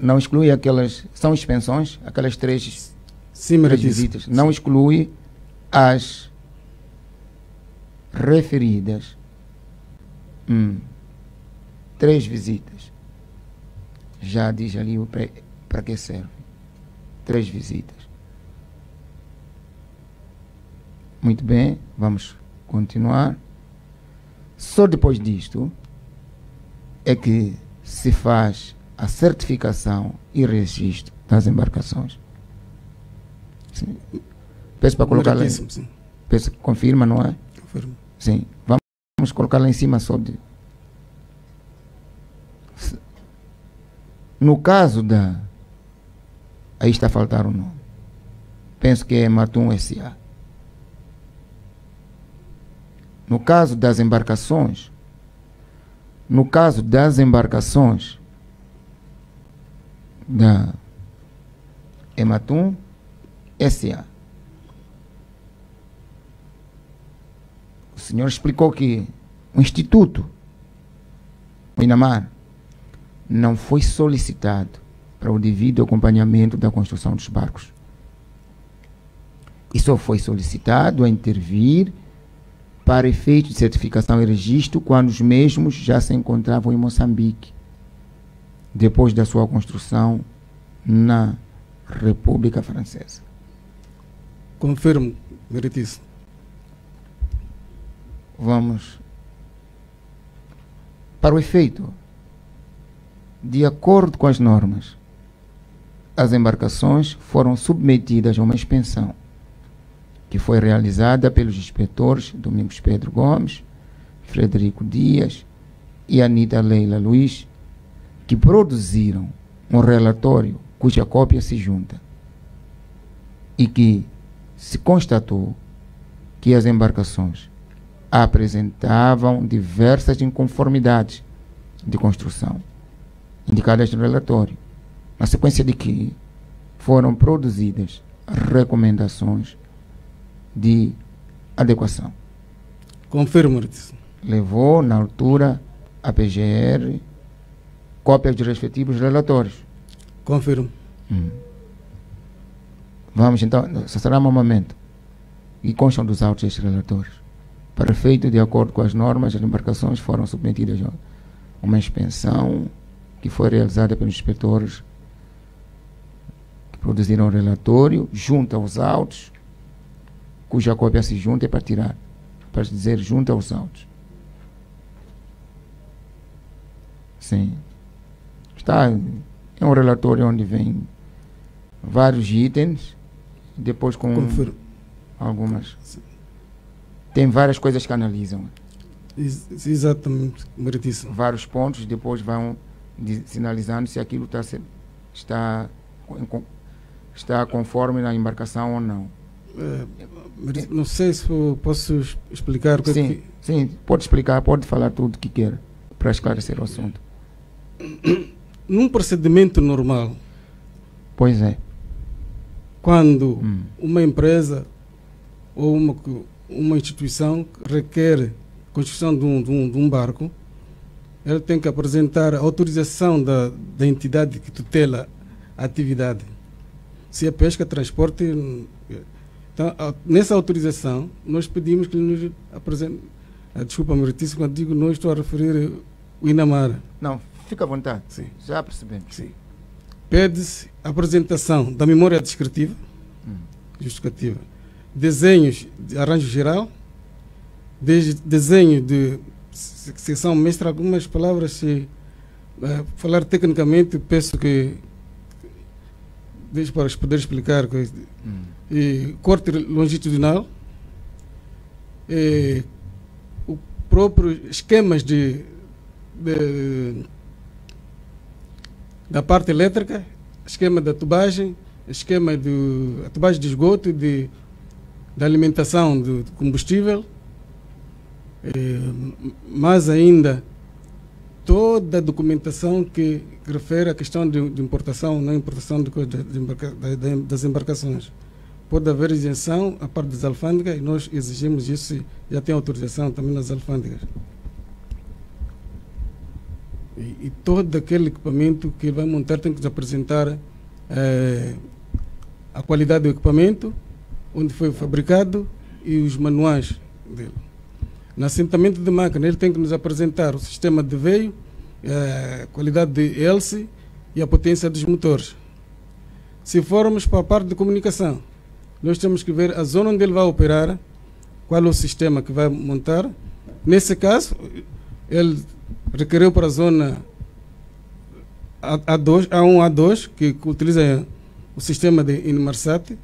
não exclui aquelas, são expensões, aquelas três, Sim, três meritíssimo. visitas, não exclui as referidas 3 visitas. Já diz ali para que serve. 3 visitas. Muito bem, vamos continuar. Só depois disto é que se faz a certificação e registro das embarcações. Sim. Peço para colocar lá. Sim. Peço que confirma, não é? Confirmo. Sim. Vamos colocar lá em cima só de. No caso da. Aí está a faltar o nome. Penso que é Matum S.A. No caso das embarcações, da Ematum S.A. O senhor explicou que o Instituto, o INAMAR, não foi solicitado para o devido acompanhamento da construção dos barcos. E só foi solicitado a intervir para efeito de certificação e registro quando os mesmos já se encontravam em Moçambique, depois da sua construção na República Francesa. Confirmo, meritíssimo. Vamos para o efeito. De acordo com as normas, as embarcações foram submetidas a uma inspeção que foi realizada pelos inspetores Domingos Pedro Gomes, Frederico Dias e Anita Leila Luiz, que produziram um relatório cuja cópia se junta e que se constatou que as embarcações apresentavam diversas inconformidades de construção indicadas no relatório, na sequência de que foram produzidas recomendações de adequação. Confirmo, meritíssimo. Levou, na altura, a PGR cópias dos respectivos relatórios. Confirmo. Vamos então, será um momento. E constam dos autos estes relatórios. Para efeito, de acordo com as normas, as embarcações foram submetidas a uma inspeção que foi realizada pelos inspetores que produziram o relatório, junto aos autos, cuja cópia se junta para tirar, para dizer junto aos autos. Sim. Está, é um relatório onde vem vários itens, depois com Confirmo. algumas. Tem várias coisas que analisam. Exatamente, meritíssimo. Vários pontos, depois vão sinalizando se aquilo está conforme na embarcação ou não. Não sei se posso explicar o que Sim, é que... sim, pode explicar, pode falar tudo o que queira para esclarecer o assunto. Num procedimento normal, Pois é. quando uma empresa ou uma instituição requer construção de um barco, ela tem que apresentar a autorização da entidade que tutela a atividade. Se é pesca, transporte... Então, nessa autorização, nós pedimos que ele nos apresente... Desculpa, meritíssimo, quando digo nós, estou a referir o INAMAR. Não, fica à vontade. Sim. Já percebemos. Sim. Pede-se a apresentação da memória descritiva, justificativa, desenhos de arranjo geral, desenho de seção mestra, algumas palavras, se falar tecnicamente, peço que deixe para poder explicar, e corte longitudinal, o próprio esquemas da parte elétrica, esquema da tubagem, esquema a tubagem de esgoto, da alimentação do combustível, mais ainda toda a documentação que refere à questão de importação, não importação das embarcações. Pode haver isenção a parte das alfândegas e nós exigimos isso, já tem autorização também nas alfândegas. E todo aquele equipamento que ele vai montar tem que nos apresentar a qualidade do equipamento, onde foi fabricado e os manuais dele. No assentamento de máquina, ele tem que nos apresentar o sistema de veio, a qualidade de hélice e a potência dos motores. Se formos para a parte de comunicação, nós temos que ver a zona onde ele vai operar, qual é o sistema que vai montar. Nesse caso, ele requereu para a zona A2, A1, A2, que utiliza o sistema de Inmarsat.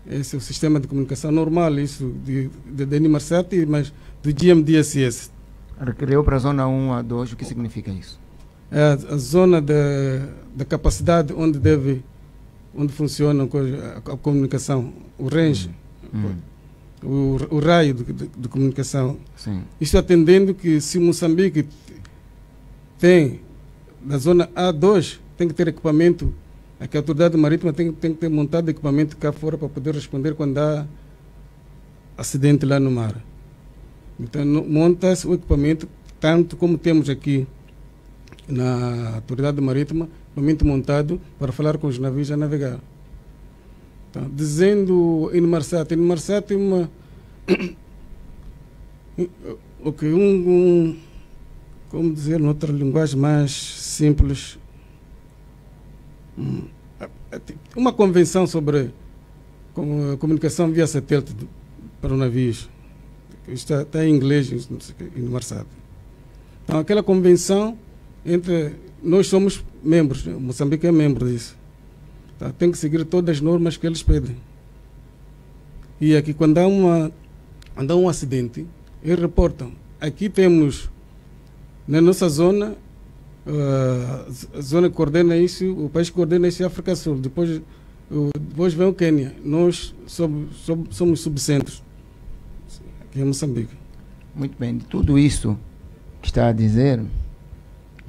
Esse é o sistema de comunicação normal, isso de Inmarsat, mas do GMDSS. Requereu para a zona 1 a 2, o que significa isso? É a zona da capacidade onde funciona a comunicação, o range, o raio de comunicação. Sim. Isso atendendo que se Moçambique tem, na zona A2, tem que ter equipamento, que a autoridade marítima tem que ter montado equipamento cá fora para poder responder quando há acidente lá no mar. Então monta-se o equipamento, tanto como temos aqui na autoridade marítima, equipamento montado para falar com os navios a navegar. Então, dizendo Inmarsat é uma como dizer noutra linguagem mais simples, uma convenção sobre comunicação via satélite para os navios. Está em inglês, Inmarsat. Então, aquela convenção nós somos membros, Moçambique é membro disso. Então, tem que seguir todas as normas que eles pedem. E aqui, quando há um acidente, eles reportam. Aqui temos, na nossa zona, a zona que coordena isso, o país que coordena isso é a África Sul. Depois vem o Quênia. Nós somos subcentros. Aqui é Moçambique. Muito bem. De tudo isso que está a dizer,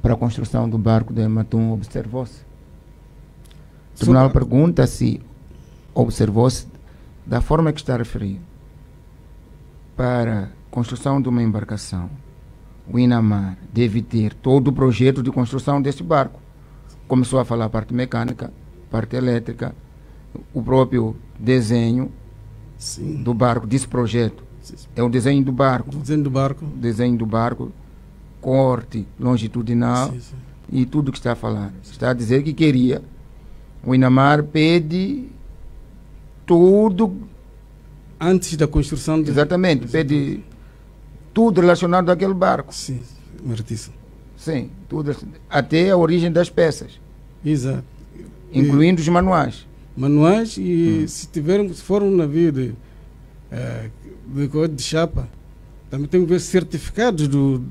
para a construção do barco de Ematum, observou-se? O tribunal pergunta se observou-se, da forma que está a referir, para a construção de uma embarcação, o Inamar deve ter todo o projeto de construção deste barco. Começou a falar a parte mecânica, parte elétrica, o próprio desenho do barco, desse projeto. É o desenho do barco. Desenho do barco, corte longitudinal e tudo que está a falar. Está a dizer que queria. O Inamar pede tudo. Antes da construção. Exatamente, pede tudo relacionado àquele barco. Sim, certíssimo. Sim, tudo, até a origem das peças. Exato. Incluindo os manuais. Manuais e se for um navio de chapa, também tem que ver certificados do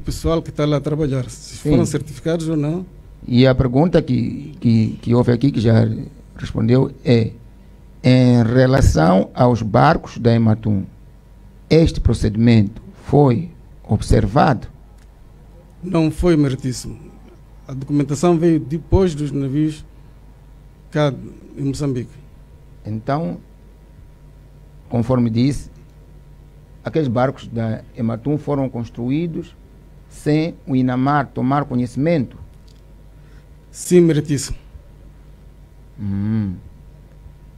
pessoal que está lá a trabalhar, se foram certificados ou não. E a pergunta que houve aqui, que já respondeu, é em relação aos barcos da Ematum, este procedimento foi observado? Não foi, meritíssimo. A documentação veio depois dos navios cá em Moçambique. Então, conforme disse, aqueles barcos da Ematum foram construídos sem o Inamar tomar conhecimento? Sim, meritíssimo.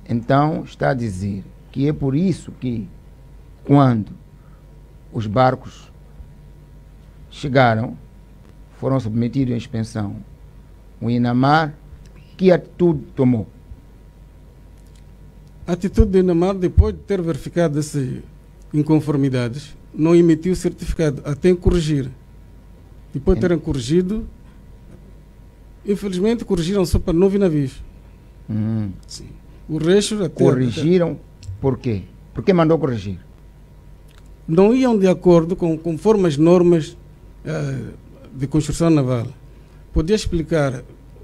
Então, está a dizer que é por isso que, quando os barcos chegaram, foram submetidos à inspeção, o Inamar, que atitude tomou? A atitude do Inamar, depois de ter verificado essas inconformidades, não emitiu certificado, até corrigir. Depois de terem corrigido, infelizmente corrigiram só para 9 navios. Sim. O resto até corrigiram por quê? Por que mandou corrigir? Não iam de acordo conforme as normas de construção naval. Podia explicar.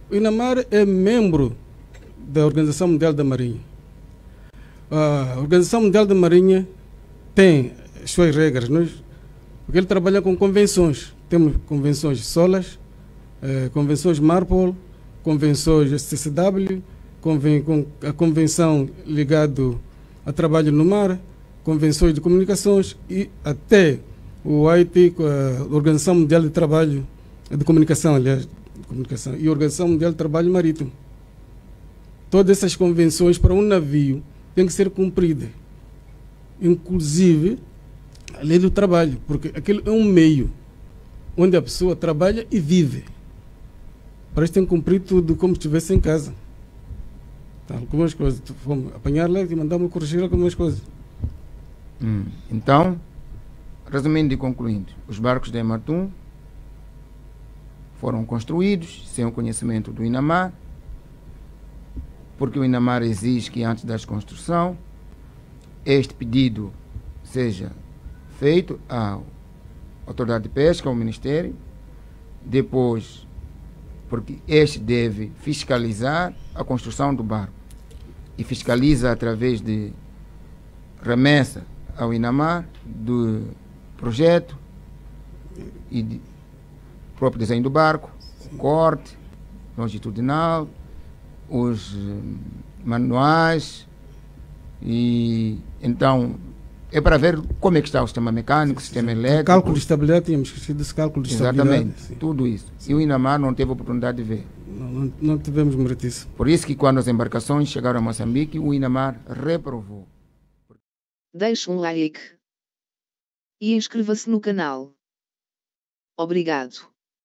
O Inamar é membro da Organização Mundial da Marinha. A Organização Mundial da Marinha tem as suas regras, porque ele trabalha com convenções. Temos convenções SOLAS, convenções MARPOL, convenções STCW, a convenção ligada a trabalho no mar, convenções de comunicações e até o IT, com a Organização Mundial de Trabalho, de Comunicação, aliás, de comunicação, e a Organização Mundial de Trabalho Marítimo. Todas essas convenções para um navio têm que ser cumpridas, inclusive a lei do trabalho, porque aquilo é um meio onde a pessoa trabalha e vive. Para isso tem que cumprir tudo como se estivesse em casa. Tá, algumas coisas, vamos apanhar lá e mandar-me corrigir algumas coisas. Então, resumindo e concluindo, os barcos da Ematum foram construídos sem o conhecimento do INAMAR, porque o INAMAR exige que antes da construção este pedido seja feito à Autoridade de Pesca, ao Ministério, depois, porque este deve fiscalizar a construção do barco e fiscaliza através de remessa ao INAMAR do projeto e de próprio desenho do barco, o corte longitudinal, os manuais, e então é para ver como é que está o sistema mecânico, o sistema elétrico. Cálculo de estabilidade, tínhamos esquecido desse cálculo de estabilidade. Exatamente, tudo isso. E o INAMAR não teve a oportunidade de ver. Não tivemos meritíssimo. Por isso que quando as embarcações chegaram a Moçambique, o INAMAR reprovou. Deixe um like e inscreva-se no canal. Obrigado.